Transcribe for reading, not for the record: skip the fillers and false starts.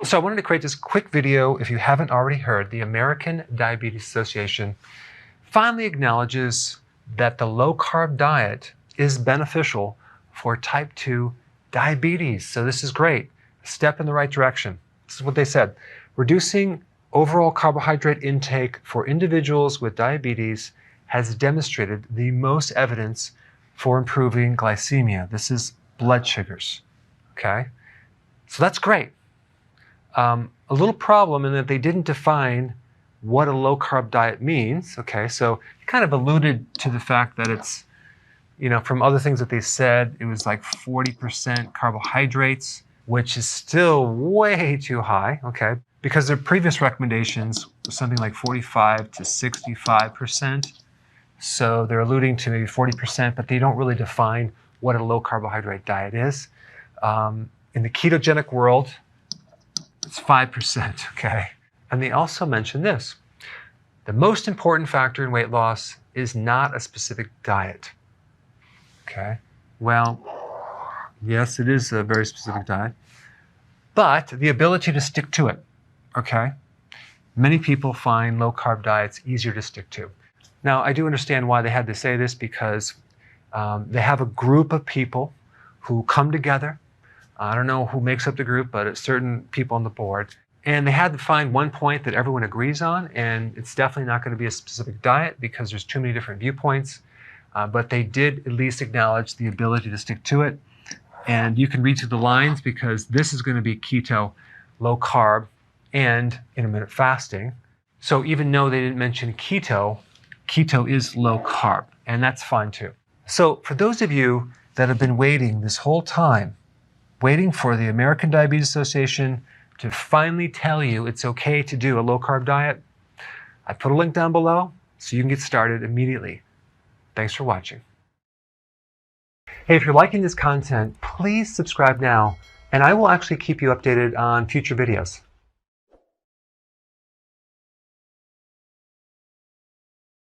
So I wanted to create this quick video. If you haven't already heard, the American Diabetes Association finally acknowledges that the low-carb diet is beneficial for type 2 diabetes. So this is great. A step in the right direction. This is what they said. Reducing overall carbohydrate intake for individuals with diabetes has demonstrated the most evidence for improving glycemia. This is blood sugars. Okay? So that's great. A little problem in that they didn't define what a low-carb diet means. Okay, so it kind of alluded to the fact that it's, from other things that they said, it was like 40% carbohydrates, which is still way too high, okay? Because their previous recommendations were something like 45 to 65%. So they're alluding to maybe 40%, but they don't really define what a low-carbohydrate diet is. In the ketogenic world, it's 5%, okay? And they also mention this. The most important factor in weight loss is not a specific diet, okay? Well, yes, it is a very specific diet, but the ability to stick to it, okay? Many people find low-carb diets easier to stick to. Now, I do understand why they had to say this, because they have a group of people who come together. I don't know who makes up the group, but it's certain people on the board. And they had to find one point that everyone agrees on, and it's definitely not going to be a specific diet because there's too many different viewpoints. But they did at least acknowledge the ability to stick to it. And you can read through the lines, because this is going to be keto, low carb, and intermittent fasting. So even though they didn't mention keto, keto is low carb, and that's fine too. So for those of you that have been waiting this whole time, waiting for the American Diabetes Association to finally tell you it's okay to do a low-carb diet, I put a link down below so you can get started immediately. Thanks for watching. Hey, if you're liking this content, please subscribe now, and I will actually keep you updated on future videos.